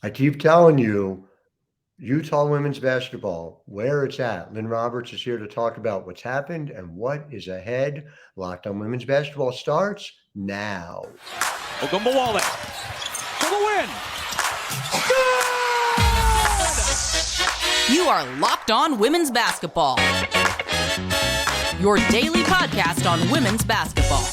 I keep telling you, Utah women's basketball, where it's at. Lynne Roberts is here to talk about what's happened and what is ahead. Locked on Women's Basketball starts now. Ogunbowale for the win. You are Locked On Women's Basketball, your daily podcast on women's basketball.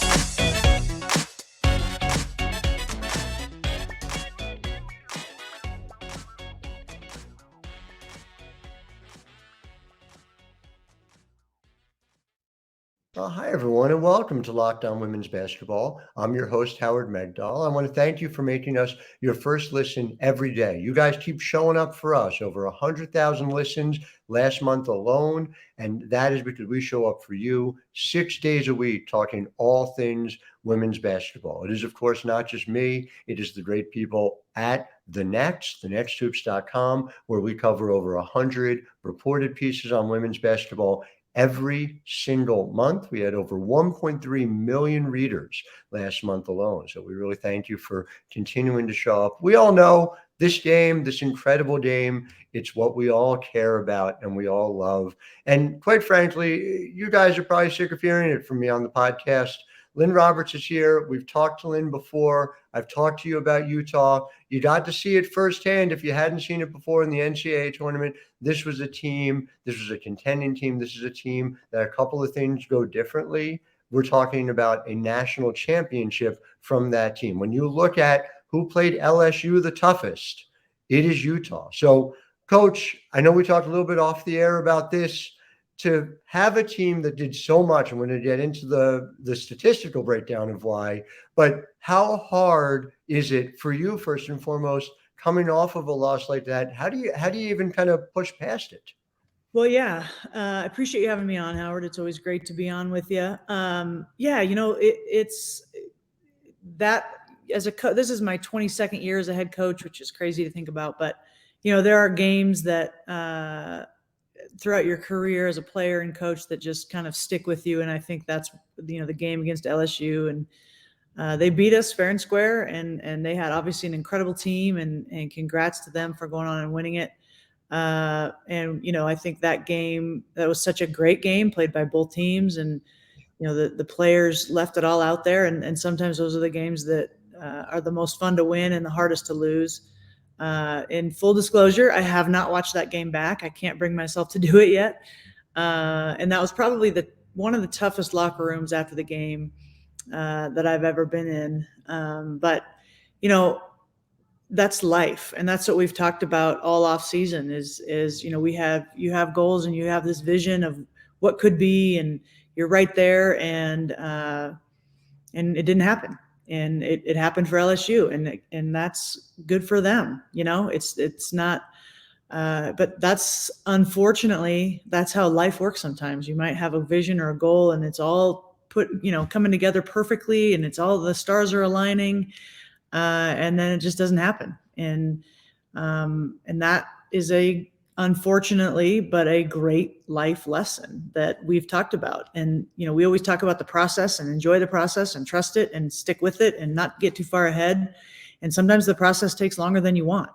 Hi, everyone, and welcome to Locked On Women's Basketball. I'm your host, Howard Megdal. I want to thank you for making us your first listen every day. You guys keep showing up for us. Over 100,000 listens last month alone, and that is because we show up for you 6 days a week talking all things women's basketball. It is, of course, not just me. It is the great people at The Next, thenexthoops.com, where we cover over 100 reported pieces on women's basketball every single month. We had over 1.3 million readers last month alone. So we really thank you for continuing to show up. We all know this game, this incredible game, it's what we all care about and we all love. And quite frankly, you guys are probably sick of hearing it from me on the podcast. Lynne Roberts is here. We've talked to Lynne before. I've talked to you about Utah. You got to see it firsthand if you hadn't seen it before in the NCAA tournament. This was a team. This was a contending team. This is a team that a couple of things go differently. We're talking about a national championship from that team. When you look at who played LSU the toughest, it is Utah. So, Coach, I know we talked a little bit off the air about this. To have a team that did so much, I'm going to get into the statistical breakdown of why, but how hard is it for you, first and foremost, coming off of a loss like that? How do you even kind of push past it? Well, yeah, I appreciate you having me on, Howard. It's always great to be on with you. It's that as a this is my 22nd year as a head coach, which is crazy to think about. But there are games that throughout your career as a player and coach that just kind of stick with you. And I think that's, the game against LSU, and they beat us fair and square, and they had obviously an incredible team, and congrats to them for going on and winning it. I think that game, that was such a great game played by both teams, and, the players left it all out there. And sometimes those are the games that are the most fun to win and the hardest to lose. In full disclosure, I have not watched that game back. I can't bring myself to do it yet. And that was probably one of the toughest locker rooms after the game that I've ever been in. But that's life. And that's what we've talked about all off season is you have goals and you have this vision of what could be, and you're right there. And it didn't happen. And it happened for LSU, and that's good for them. It's not, but that's, unfortunately, that's how life works sometimes. You might have a vision or a goal, and it's all coming together perfectly, and it's all the stars are aligning, and then it just doesn't happen. And that is unfortunately, but a great life lesson that we've talked about. And, we always talk about the process and enjoy the process and trust it and stick with it and not get too far ahead. And sometimes the process takes longer than you want.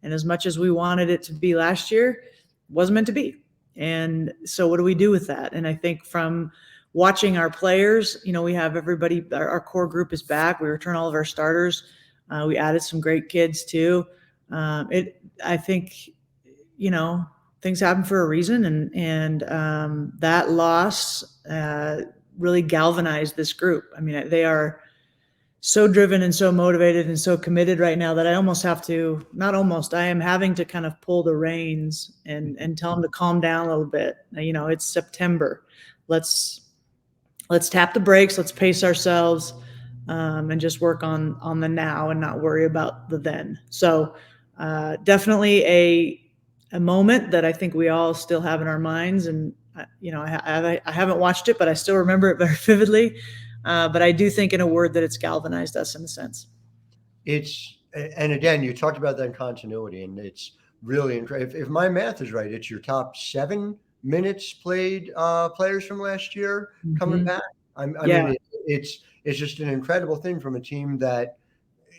And as much as we wanted it to be last year, it wasn't meant to be. And so what do we do with that? And I think from watching our players, we have everybody, our core group is back. We return all of our starters. We added some great kids too. I think, things happen for a reason, and that loss really galvanized this group. I mean, they are so driven and so motivated and so committed right now that I am having to kind of pull the reins and tell them to calm down a little bit. It's September. Let's tap the brakes. Let's pace ourselves, and just work on the now and not worry about the then. So definitely a moment that I think we all still have in our minds. And, I haven't watched it, but I still remember it very vividly. But I do think, in a word, that it's galvanized us in a sense. And again, you talked about that continuity, and it's really incredible. If my math is right, it's your top 7 minutes played players from last year coming back. I mean, it's just an incredible thing from a team that,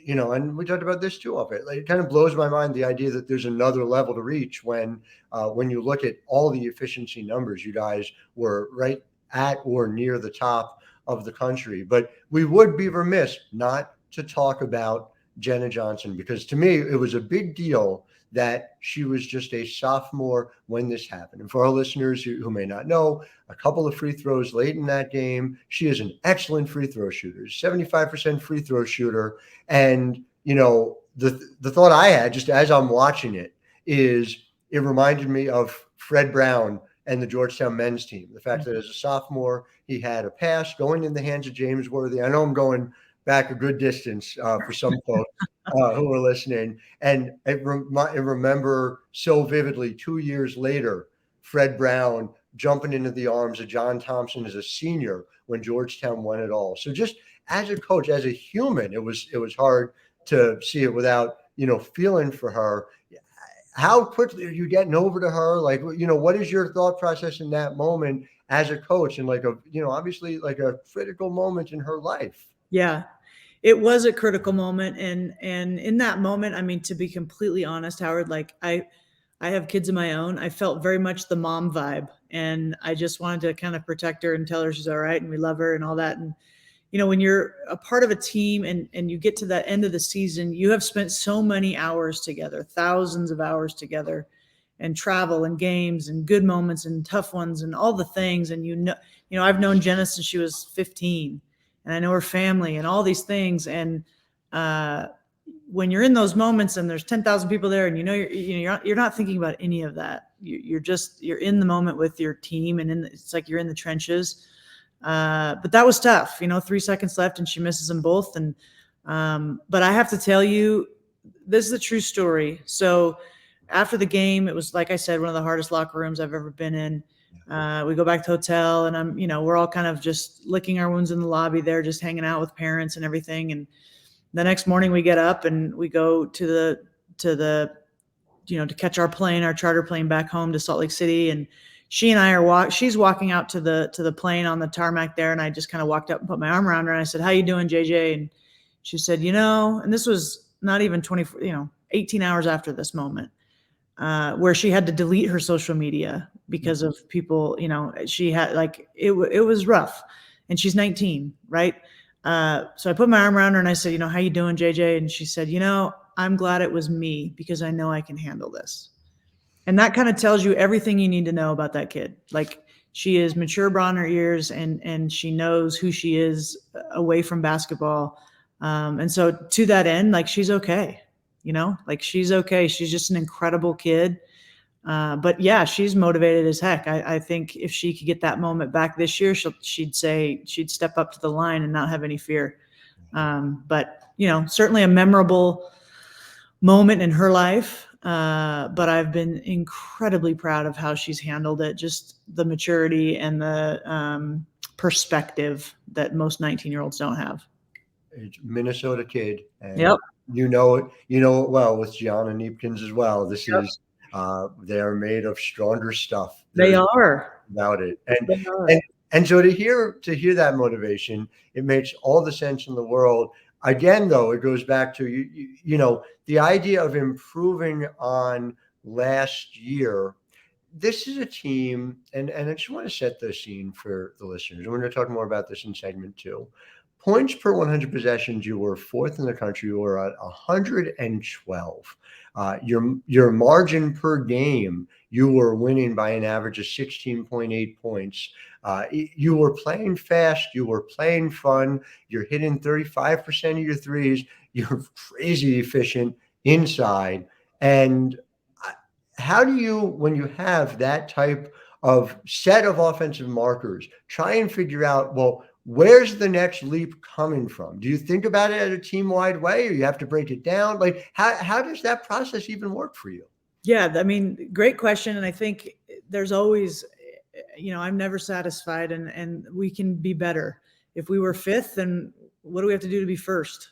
and we talked about this too of it. Like, it kind of blows my mind, the idea that there's another level to reach when you look at all the efficiency numbers, you guys were right at or near the top of the country. But we would be remiss not to talk about Jenna Johnson, because to me, it was a big deal that she was just a sophomore when this happened. And for our listeners who may not know, a couple of free throws late in that game. She is an excellent free throw shooter, 75% free throw shooter. And, the thought I had just as I'm watching it is it reminded me of Fred Brown and the Georgetown men's team. The fact that as a sophomore, he had a pass going in the hands of James Worthy. I know I'm going back a good distance for some folks who are listening. And I remember so vividly 2 years later, Fred Brown jumping into the arms of John Thompson as a senior when Georgetown won it all. So just as a coach, as a human, it was hard to see it without, feeling for her. How quickly are you getting over to her? Like, what is your thought process in that moment as a coach, and obviously like a critical moment in her life? Yeah, it was a critical moment. And in that moment, I mean, to be completely honest, Howard, like I have kids of my own. I felt very much the mom vibe, and I just wanted to kind of protect her and tell her she's all right and we love her and all that. And, when you're a part of a team and you get to that end of the season, you have spent so many hours together, thousands of hours together, and travel and games and good moments and tough ones and all the things. And, I've known Jenna since she was 15, and I know her family and all these things. And, when you're in those moments and there's 10,000 people there, and you're not thinking about any of that. You're in the moment with your team, and it's like you're in the trenches. But that was tough. 3 seconds left, and she misses them both. And but I have to tell you, this is a true story. So after the game, it was, like I said, one of the hardest locker rooms I've ever been in. We go back to the hotel, and we're all kind of just licking our wounds in the lobby there, just hanging out with parents and everything. And the next morning we get up and we go to the to catch our charter plane back home to Salt Lake City. And she and I she's walking out to the plane on the tarmac there. And I just kind of walked up and put my arm around her, and I said, "How you doing, JJ?" And she said, and this was not even 18 hours after this moment, where she had to delete her social media because of people, she had it was rough, and she's 19. Right. So I put my arm around her and I said, "How you doing, JJ?" And she said, "I'm glad it was me, because I know I can handle this." And that kind of tells you everything you need to know about that kid. Like, she is mature beyond her ears, and she knows who she is away from basketball. And so to that end, she's okay, she's okay. She's just an incredible kid. But yeah, she's motivated as heck. I think if she could get that moment back this year, she'd step up to the line and not have any fear. But certainly a memorable moment in her life. But I've been incredibly proud of how she's handled it. Just the maturity and the perspective that most 19-year-olds don't have. It's Minnesota kid. And Yep. You know it well with Gianna Neepkins as well. This is they are made of stronger stuff. They are about it. They are. And so to hear that motivation, it makes all the sense in the world. Again, though, it goes back to the idea of improving on last year. This is a team, and I just want to set the scene for the listeners. And we're going to talk more about this in segment 2. Points per 100 possessions, you were 4th in the country. You were at 112. Your margin per game, you were winning by an average of 16.8 points. You were playing fast. You were playing fun. You're hitting 35% of your threes. You're crazy efficient inside. And how do you, when you have that type of set of offensive markers, try and figure out, well, where's the next leap coming from? Do you think about it at a team-wide way, or you have to break it down? How does that process even work for you? Yeah, I mean, great question. And I think there's always, I'm never satisfied, and we can be better. If we were 5th, then what do we have to do to be 1st?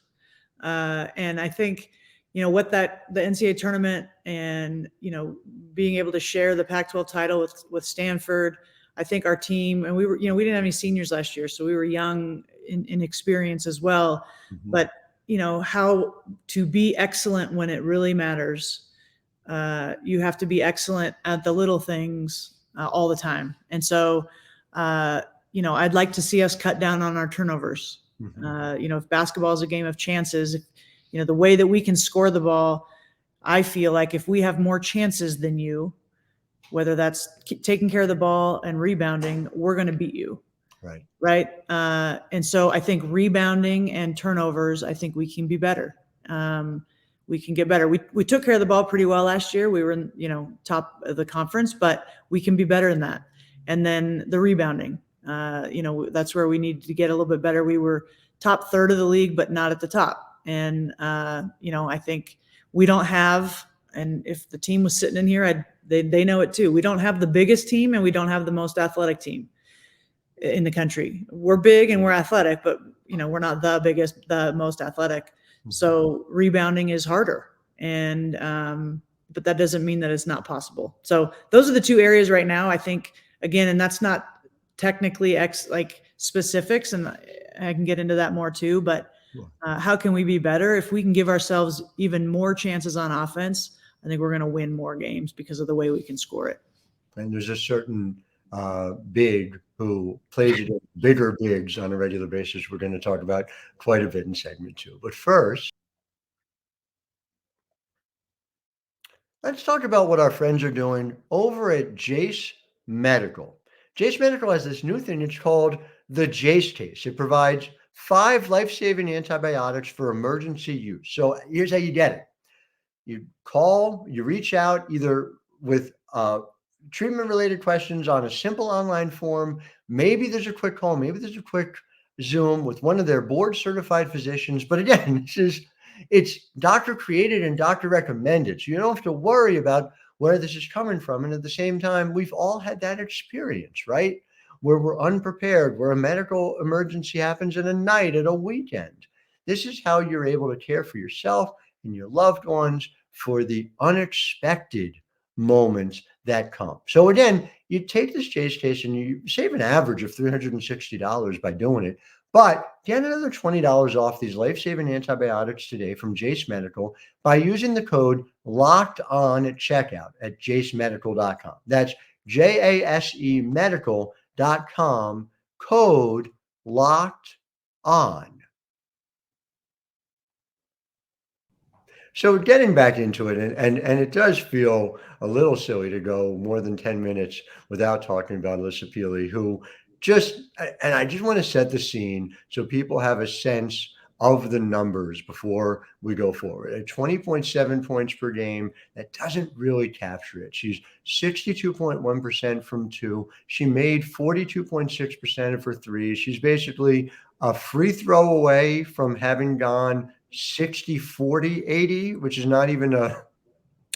And I think, what the NCAA tournament and, being able to share the Pac-12 title with Stanford, I think our team, and we didn't have any seniors last year, so we were young in experience as well. Mm-hmm. But how to be excellent when it really matters. You have to be excellent at the little things all the time. And so, I'd like to see us cut down on our turnovers. If basketball is a game of chances, the way that we can score the ball, I feel like if we have more chances than you, whether that's taking care of the ball and rebounding, we're going to beat you. Right. And so I think rebounding and turnovers, I think we can be better. We can get better. We took care of the ball pretty well last year. We were in, top of the conference, but we can be better than that. And then the rebounding, that's where we need to get a little bit better. We were top third of the league, but not at the top. And, I think we don't have, and if the team was sitting in here, they know it too. We don't have the biggest team and we don't have the most athletic team in the country. We're big and we're athletic, but we're not the biggest, the most athletic. So rebounding is harder. And, but that doesn't mean that it's not possible. So those are the two areas right now, I think, again, and that's not technically specifics. And I can get into that more too, but how can we be better? If we can give ourselves even more chances on offense, I think we're going to win more games because of the way we can score it. And there's a certain big who plays against bigger bigs on a regular basis. We're going to talk about quite a bit in segment 2. But first, let's talk about what our friends are doing over at Jace Medical. Jace Medical has this new thing. It's called the Jace Case. It provides 5 life-saving antibiotics for emergency use. So here's how you get it. You call, you reach out either with treatment-related questions on a simple online form. Maybe there's a quick call. Maybe there's a quick Zoom with one of their board-certified physicians. But again, it's doctor-created and doctor-recommended. So you don't have to worry about where this is coming from. And at the same time, we've all had that experience, right? Where we're unprepared, where a medical emergency happens in a night, at a weekend. This is how you're able to care for yourself and your loved ones for the unexpected moments that come. So again, you take this Jace Case and you save an average of $360 by doing it, but get another $20 off these life-saving antibiotics today from Jace Medical by using the code LOCKEDON at checkout at jacemedical.com. That's JASE medical.com, code LOCKED ON. So getting back into it, and it does feel a little silly to go more than 10 minutes without talking about Alissa Pili, who and I just want to set the scene so people have a sense of the numbers before we go forward. At 20.7 points per game, that doesn't really capture it. She's 62.1% from 2. She made 42.6% of her threes. She's basically a free throw away from having gone 60, 40, 80, which is not even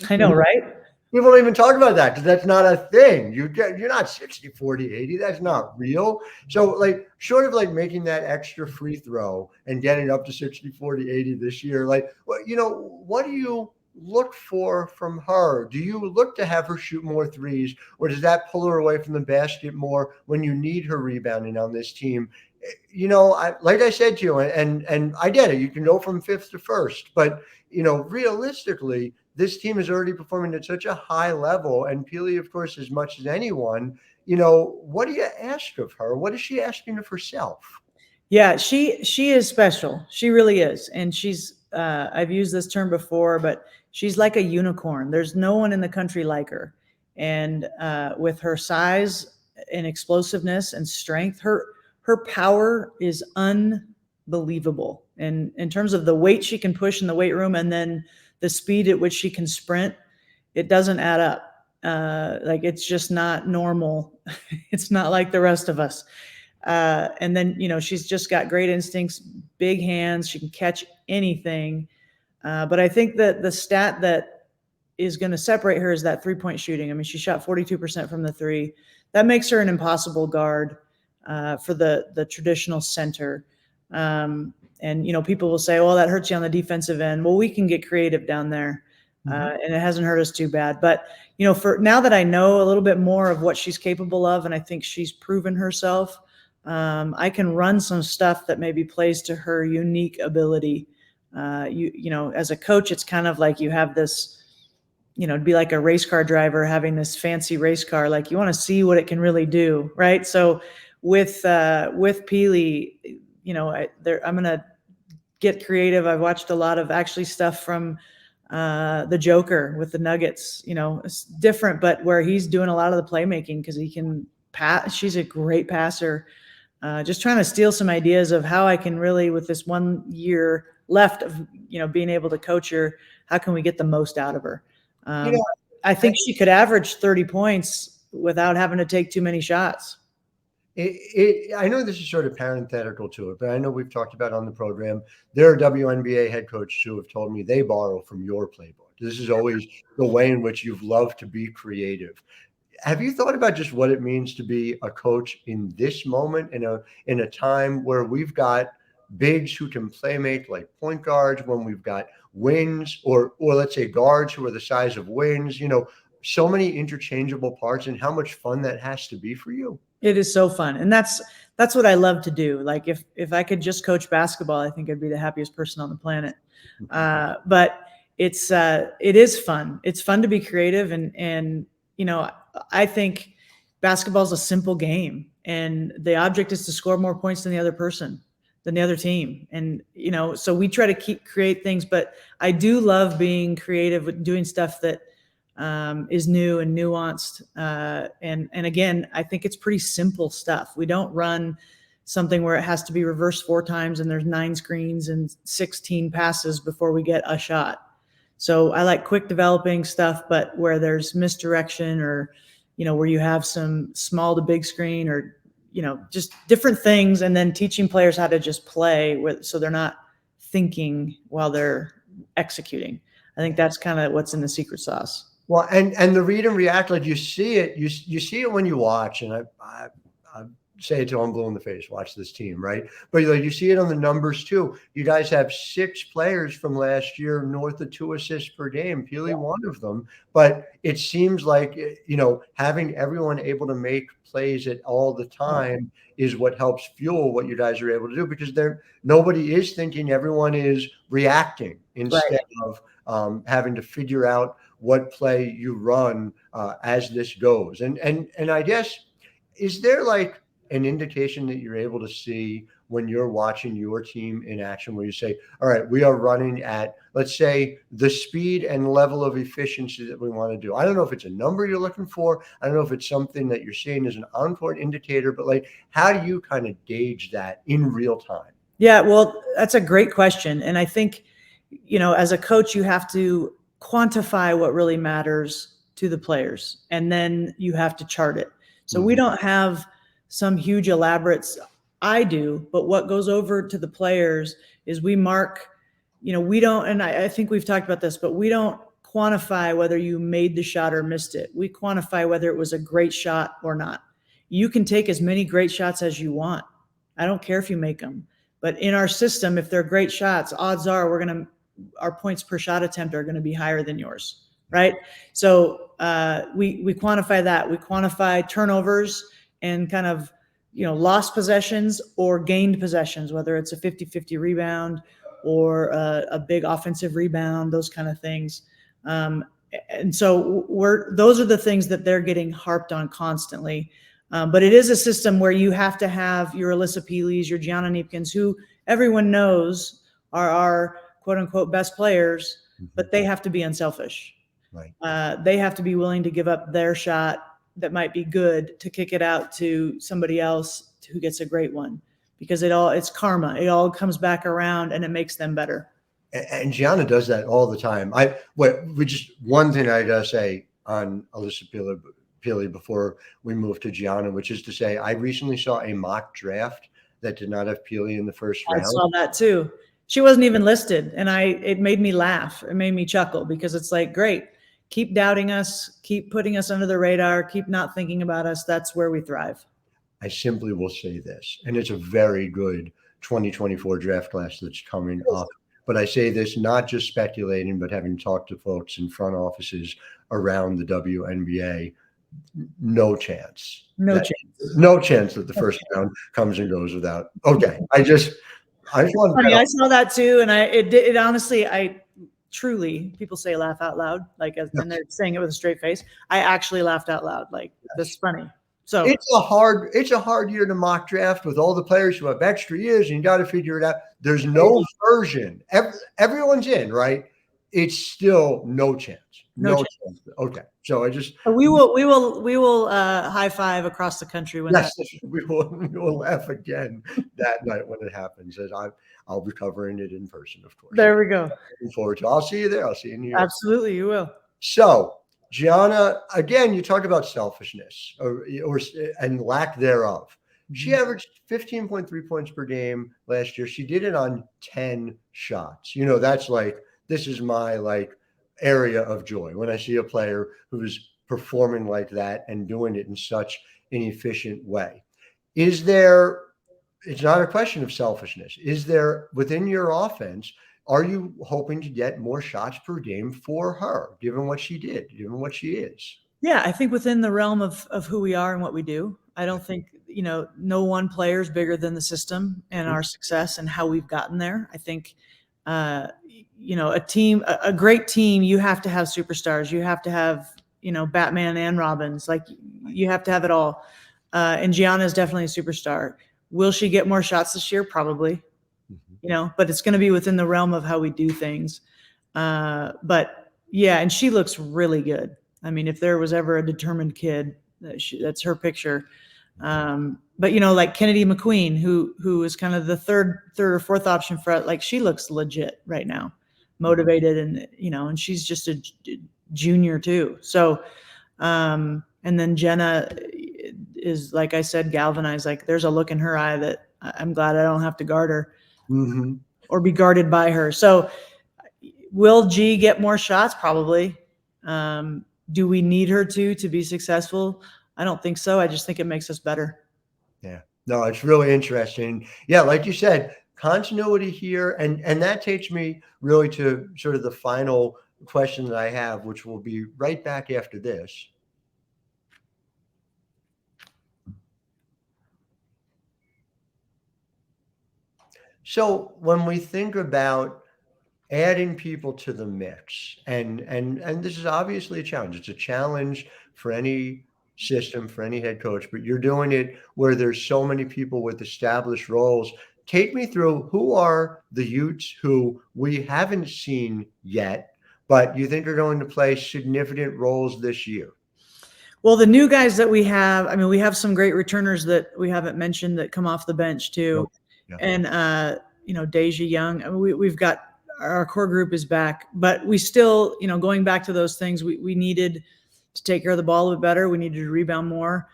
I know, right? People don't even talk about that because that's not a thing. You're not 60, 40, 80. That's not real. So short of making that extra free throw and getting up to 60, 40, 80 this year, what do you look for from her? Do you look to have her shoot more threes, or does that pull her away from the basket more when you need her rebounding on this team? Like I said to you, and I get it, you can go from 5th to 1st, but realistically, this team is already performing at such a high level, and Pili, of course, as much as anyone, what do you ask of her? What is she asking of herself? Yeah, she is special. She really is. And she's, I've used this term before, but she's like a unicorn. There's no one in the country like her. And with her size and explosiveness and strength, her power is unbelievable. And in terms of the weight she can push in the weight room and then the speed at which she can sprint, it doesn't add up. It's just not normal. It's not like the rest of us. And then, she's just got great instincts, big hands. She can catch anything. But I think that the stat that is going to separate her is that 3-point shooting. I mean, she shot 42% from the 3. That makes her an impossible guard for the traditional center. And, people will say, well, that hurts you on the defensive end. Well, we can get creative down there. And it hasn't hurt us too bad. But, for now that I know a little bit more of what she's capable of, and I think she's proven herself, I can run some stuff that maybe plays to her unique ability As a coach, it's kind of like you have this, it'd be like a race car driver having this fancy race car. Like, you want to see what it can really do, right? So with Pili, I'm going to get creative. I've watched a lot of actually stuff from the Joker with the Nuggets. It's different, but where he's doing a lot of the playmaking because he can pass. She's a great passer. Just trying to steal some ideas of how I can really, with this 1 year left of being able to coach her, how can we get the most out of her? I think she could average 30 points without having to take too many shots. I know this is sort of parenthetical to it, but I know we've talked about on the program, there are WNBA head coaches who have told me they borrow from your playbook. This is always the way in which you've loved to be creative. Have you thought about just what it means to be a coach in this moment, in a time where we've got bigs who can play make like point guards, when we've got wings or let's say guards who are the size of wings, so many interchangeable parts, and how much fun that has to be for you? It is so fun. And that's what I love to do. Like if I could just coach basketball, I think I'd be the happiest person on the planet. But it is fun. It's fun to be creative. And I think basketball is a simple game, and the object is to score more points than the other person, than the other team. And, so we try to create things, but I do love being creative with doing stuff that is new and nuanced. And again, I think it's pretty simple stuff. We don't run something where it has to be reversed 4 times and there's 9 screens and 16 passes before we get a shot. So I like quick developing stuff, but where there's misdirection or, where you have some small to big screen or, just different things, and then teaching players how to just play so they're not thinking while they're executing. I think that's kind of what's in the secret sauce. Well, and the read and react, like you see it, you see it when you watch, and I say it till I'm blue in the face, watch this team, right? But you see it on the numbers too. You guys have 6 players from last year north of 2 assists per game, Pili one of them. But it seems like, having everyone able to make plays at all the time is what helps fuel what you guys are able to do, because nobody is thinking, everyone is reacting instead of having to figure out what play you run as this goes. And I guess, is there like an indication that you're able to see when you're watching your team in action, where you say, all right, we are running at, let's say, the speed and level of efficiency that we want to do? I don't know if it's a number you're looking for. I don't know if it's something that you're seeing as an on-court indicator, but like, how do you kind of gauge that in real time? Yeah, well, that's a great question. And I think, as a coach, you have to quantify what really matters to the players, and then you have to chart it. So we don't have some huge elaborates. I do, but what goes over to the players is we mark, we don't, and I think we've talked about this, but we don't quantify whether you made the shot or missed it. We quantify whether it was a great shot or not. You can take as many great shots as you want. I don't care if you make them, but in our system, if they're great shots, odds are our points per shot attempt are going to be higher than yours. Right. So we quantify that. We quantify turnovers and kind of, lost possessions or gained possessions, whether it's a 50-50 rebound or a big offensive rebound, those kind of things. And so those are the things that they're getting harped on constantly. But it is a system where you have to have your Alissa Pilis, your Gianna Kneepkins, who everyone knows are our quote unquote best players, but they have to be unselfish. Right. They have to be willing to give up their shot that might be good to kick it out to somebody else who gets a great one, because it's karma. It all comes back around and it makes them better. And Gianna does that all the time. One thing I gotta say on Alissa Pili before we move to Gianna, which is to say, I recently saw a mock draft that did not have Pili in the first round. I saw that too. She wasn't even listed, and it made me laugh. It made me chuckle, because it's like, great. Keep doubting us, keep putting us under the radar, keep not thinking about us. That's where we thrive. I simply will say this, and it's a very good 2024 draft class that's coming up. But I say this not just speculating, but having talked to folks in front offices around the WNBA. No chance. No chance. No chance that the first round comes and goes without. Okay. I just want Funny, I to saw that too, and it honestly, I truly, people say laugh out loud, like, and they're saying it with a straight face. I actually laughed out loud, like, that's funny. So it's a hard year to mock draft with all the players who have extra years, and you got to figure it out. There's no version. Everyone's in, right? It's still no chance. No chance. Okay. So we will high five across the country when yes, that. we will laugh again that night when it happens. As I'll be covering it in person, of course. There we go. Looking forward to. I'll see you there. I'll see you in New York. Absolutely, you will. So, Gianna, again, you talked about selfishness or and lack thereof. She averaged 15.3 points per game last year. She did it on 10 shots. That's like, this is my area of joy when I see a player who's performing like that and doing it in such an efficient way. It's not a question of selfishness. Is there, within your offense, are you hoping to get more shots per game for her, given what she did, given what she is? Yeah, I think within the realm of who we are and what we do. I don't think, no one player is bigger than the system and our success and how we've gotten there. I think, a great team, you have to have superstars. You have to have, Batman and Robins. Like, you have to have it all. And Gianna is definitely a superstar. Will she get more shots this year? Probably. But it's going to be within the realm of how we do things. But yeah, and she looks really good. I mean, if there was ever a determined kid, that's her picture. But like Kennedy McQueen, who is kind of the third or fourth option for, like, she looks legit right now, motivated, and and she's just a junior too. So, and then Jenna is, like I said, galvanized. Like, there's a look in her eye that I'm glad I don't have to guard her. Or be guarded by her. So will G get more shots? Probably. Do we need her to be successful? I don't think so. I just think it makes us better. Yeah. No, it's really interesting. Yeah, like you said, continuity here. And that takes me really to sort of the final question that I have, which will be right back after this. So when we think about adding people to the mix, and this is obviously a challenge. It's a challenge for any system, for any head coach, but you're doing it where there's so many people with established roles. Take me through, who are the Utes who we haven't seen yet, but you think are going to play significant roles this year? Well, the new guys that we have, I mean, we have some great returners that we haven't mentioned that come off the bench too. Yeah. And, Deja Young, I mean, we've got, our core group is back, but we still, going back to those things, we needed to take care of the ball a bit better. We needed to rebound more.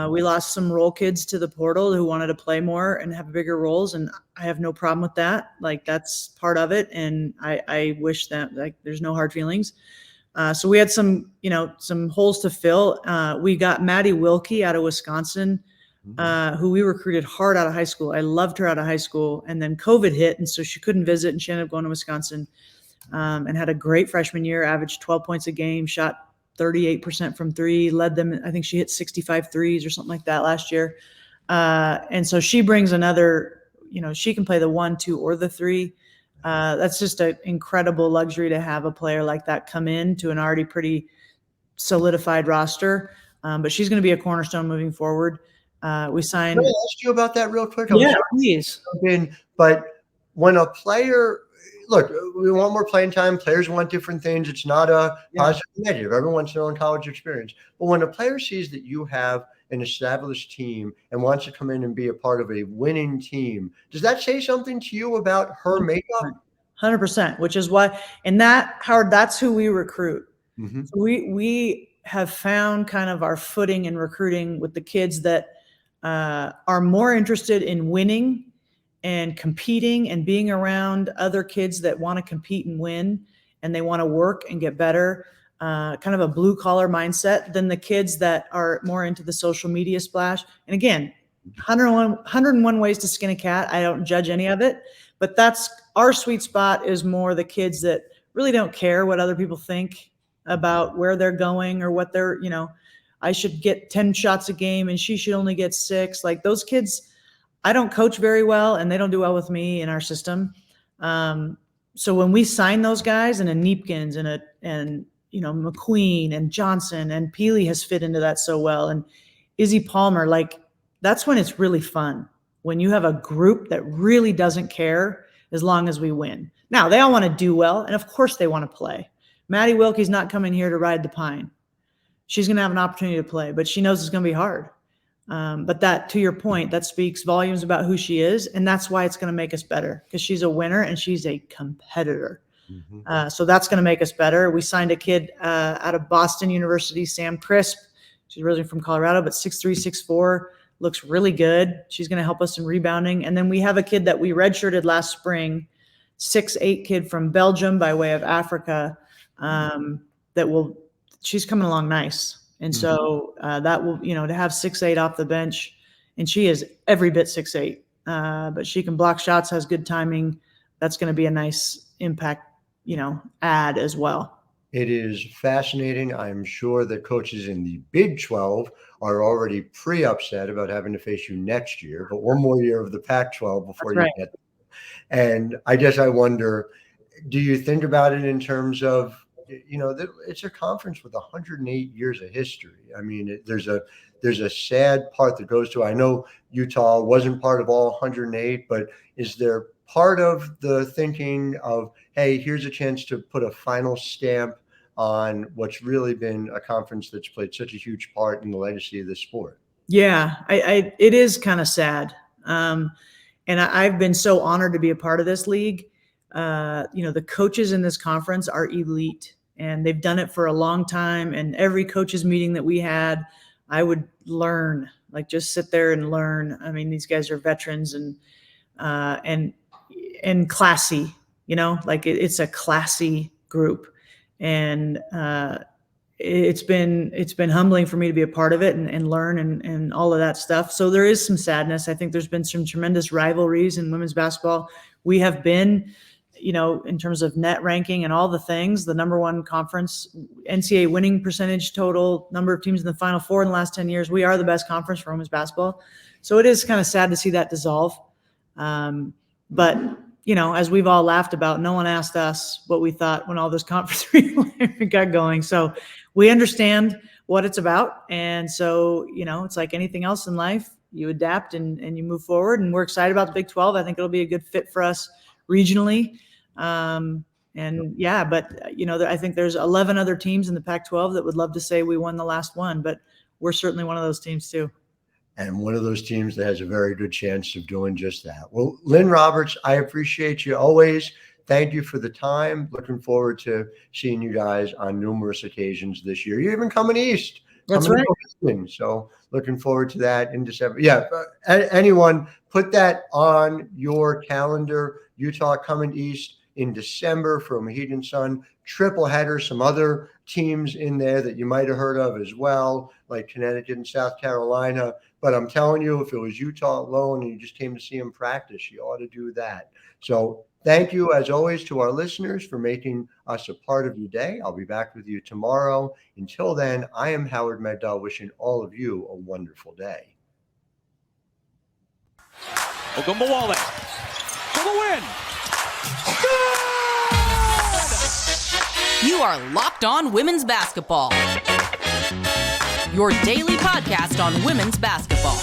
We lost some role kids to the portal who wanted to play more and have bigger roles. And I have no problem with that. Like, that's part of it. And I wish that, like, there's no hard feelings. So we had some holes to fill. We got Maddie Wilkie out of Wisconsin, who we recruited hard out of high school. I loved her out of high school, and then COVID hit, and so she couldn't visit, and she ended up going to Wisconsin, and had a great freshman year, averaged 12 points a game, shot 38% from three, led them. I think she hit 65 threes or something like that last year. And so she brings another, she can play the 1, 2, or the 3. That's just an incredible luxury to have a player like that come in to an already pretty solidified roster. But she's going to be a cornerstone moving forward. We signed. Can I ask you about that real quick? Yeah, please. But when a player, look, we want more playing time. Players want different things. It's not a positive or negative. Everyone wants their own college experience. But when a player sees that you have an established team and wants to come in and be a part of a winning team, does that say something to you about her makeup? 100%, which is why, and that, Howard, that's who we recruit. Mm-hmm. So we have found kind of our footing in recruiting with the kids that are more interested in winning and competing and being around other kids that want to compete and win, and they want to work and get better, kind of a blue collar mindset, than the kids that are more into the social media splash. And again, 101 ways to skin a cat. I don't judge any of it, but that's our sweet spot, is more the kids that really don't care what other people think about where they're going or what they're, I should get 10 shots a game and she should only get 6. Like, those kids, I don't coach very well, and they don't do well with me in our system. So when we sign those guys, and a Neepkins and McQueen and Johnson and Pili has fit into that so well, and Izzy Palmer, like that's when it's really fun. When you have a group that really doesn't care as long as we win. Now they all want to do well, and of course they want to play. Maddie Wilkie's not coming here to ride the pine. She's going to have an opportunity to play, but she knows it's going to be hard. But that, to your point, that speaks volumes about who she is, and that's why it's going to make us better, because she's a winner and she's a competitor. So that's going to make us better. We signed a kid out of Boston University, Sam Crisp. She's originally from Colorado, but 6'3", 6'4", looks really good. She's going to help us in rebounding. And then we have a kid that we redshirted last spring, 6'8" kid from Belgium by way of Africa, she's coming along nice. And so that will, to have 6'8" off the bench, and she is every bit 6'8", but she can block shots, has good timing. That's going to be a nice impact, add as well. It is fascinating. I'm sure that coaches in the Big 12 are already pre-upset about having to face you next year, but one more year of the Pac-12 before you get there. And I guess I wonder, do you think about it in terms of, it's a conference with 108 years of history. I mean, there's a sad part that goes to, I know Utah wasn't part of all 108, but is there part of the thinking of, hey, here's a chance to put a final stamp on what's really been a conference that's played such a huge part in the legacy of the sport? Yeah, it is kind of sad. And I've been so honored to be a part of this league. The coaches in this conference are elite, and they've done it for a long time. And every coaches meeting that we had, I would learn, like just sit there and learn. I mean, these guys are veterans and classy, it's a classy group. And it's been humbling for me to be a part of it and learn and all of that stuff. So there is some sadness. I think there's been some tremendous rivalries in women's basketball. We have been, in terms of net ranking and all the things, the number one conference, NCAA winning percentage total, number of teams in the Final Four in the last 10 years. We are the best conference for women's basketball. So it is kind of sad to see that dissolve. But as we've all laughed about, no one asked us what we thought when all this conference got going. So we understand what it's about. And so, it's like anything else in life, you adapt and you move forward. And we're excited about the Big 12. I think it'll be a good fit for us regionally. But I think there's 11 other teams in the Pac-12 that would love to say we won the last one, but we're certainly one of those teams too. And one of those teams that has a very good chance of doing just that. Well, Lynne Roberts, I appreciate you always. Thank you for the time. Looking forward to seeing you guys on numerous occasions this year. You're even coming east. That's right. So looking forward to that in December. Yeah, anyone, put that on your calendar. Utah coming east in December for Mohegan Sun. Triple header, some other teams in there that you might have heard of as well, like Connecticut and South Carolina. But I'm telling you, if it was Utah alone and you just came to see them practice, you ought to do that. So thank you, as always, to our listeners for making us a part of your day. I'll be back with you tomorrow. Until then, I am Howard Megdal, wishing all of you a wonderful day. Ogunbowale for the win. You are Locked On Women's Basketball, your daily podcast on women's basketball.